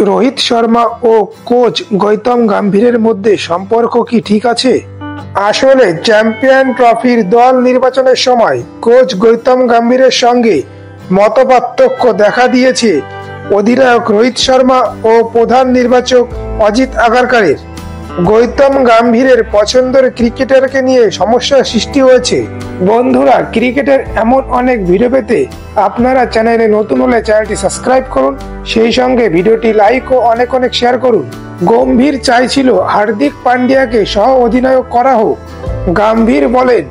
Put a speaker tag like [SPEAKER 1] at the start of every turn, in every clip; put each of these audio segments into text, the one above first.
[SPEAKER 1] রোহিত শর্মা ও coach Gautam গম্ভীরের মধ্যে সম্পর্ক কি ঠিক আছে? আসলে চ্যাম্পিয়ন ট্রফির দল নির্বাচনের সময় কোচ গৌতম গম্ভীরের সঙ্গে মতপার্থক্য দেখা দিয়েছে অধিনায়ক রোহিত শর্মা ও প্রধান নির্বাচক অজিত আগারকারের। গৌতম গম্ভীরের পছন্দের ক্রিকেটারকে নিয়ে সমস্যার সৃষ্টি হয়েছে। বন্ধুরা, ক্রিকেটের এমন অনেক ভিডিও পেতে আপনারা চ্যানেলে নতুন হলে চ্যানেলটি সাবস্ক্রাইব করুন, সেই সঙ্গে ভিডিওটি লাইক ও অনেক শেয়ার করুন। গম্ভীর চাইছিল হার্দিক পান্ডিয়াকে সহ অধিনায়ক করা হোক। গম্ভীর বলেন,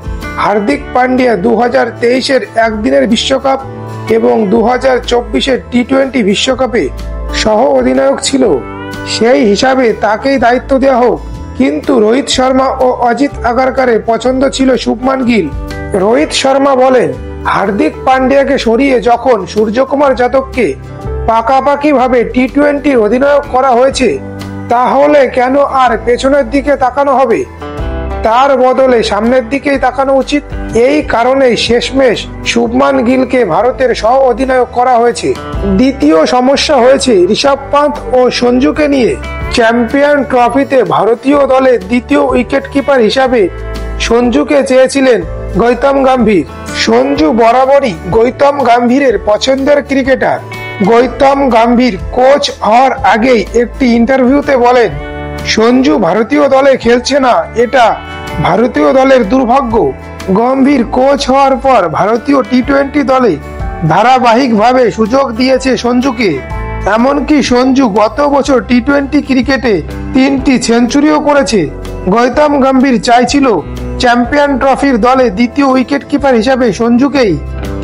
[SPEAKER 1] হার্দিক পান্ডিয়া 2023-এর একদিনের বিশ্বকাপ এবং 2024-এর টি-20 বিশ্বকাপে সহ অধিনায়ক ছিল, সেই হিসাবে তাকেই দায়িত্ব দেওয়া হোক। কিন্তু রোহিত শর্মা ও অজিত আগারকারের পছন্দ ছিল শুভমান গিল। রোহিত শর্মা বলেন, হার্দিক পান্ডিয়াকে সরিয়ে যখন সূর্যকুমার যাদবকে পাকাপাকিভাবে টি-20-র অধিনায়ক করা হয়েছে, তাহলে কেন আর পেছনের দিকে তাকানো হবে? তার বদলে সামনের দিকেই তাকানো উচিত। এই কারণেই শেষমেশ শুভমান গিলকে ভারতের সহ অধিনায়ক করা হয়েছে। দ্বিতীয় সমস্যা হয়েছে ঋষভ পান্থ ও সঞ্জুকে নিয়ে। চ্যাম্পিয়ন ট্রফিতে ভারতীয় দলের দ্বিতীয় উইকেট কিপার হিসাবে সঞ্জুকে চেয়েছিলেন গৌতম গম্ভীর। সঞ্জু বরাবরই গৌতম গম্ভীরের পছন্দের ক্রিকেটার। গৌতম গম্ভীর কোচ হওয়ার আগেই একটি ইন্টারভিউতে বলেন, সঞ্জু ভারতীয় দলে খেলছে না, এটা ভারতীয় দলের দুর্ভাগ্য। গম্ভীর কোচ হওয়ার পর ভারতীয় টি-20 দলে ধারাবাহিকভাবে সুযোগ দিয়েছে সঞ্জুকে। এমনকি সঞ্জু গত বছর টি-20 ক্রিকেটে 3টি সেঞ্চুরিও করেছে। গৌতম গম্ভীর চাইছিল চ্যাম্পিয়ন ট্রফির দলে দ্বিতীয় উইকেট কিপার হিসাবে সঞ্জুকেই,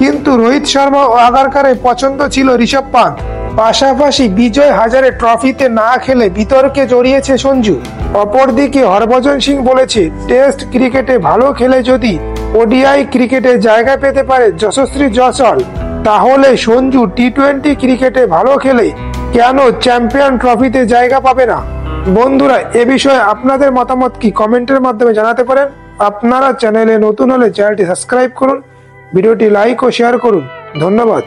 [SPEAKER 1] কিন্তু রোহিত শর্মা ও আগারকারের পছন্দ ছিল ঋষভ পান্থ। পাশাপাশি বিজয় হাজারে ট্রফিতে না খেলে বিতর্কে জড়িয়েছে সঞ্জু। অপরদিকে হরভজন সিং বলেছে, টেস্ট ক্রিকেটে ভালো খেলে যদি ওডিআই ক্রিকেটে জায়গা পেতে পারে যশস্বী জয়সওয়াল, তাহলে সঞ্জু টি-20 ক্রিকেটে ভালো খেলে কেন চ্যাম্পিয়ন ট্রফিতে জায়গা পাবে না? বন্ধুরা, এ বিষয়ে আপনাদের মতামত কি কমেন্টের মাধ্যমে জানাতে পারেন। আপনারা চ্যানেলে নতুন হলে চ্যানেলটি সাবস্ক্রাইব করুন, ভিডিওটি লাইক ও শেয়ার করুন। ধন্যবাদ।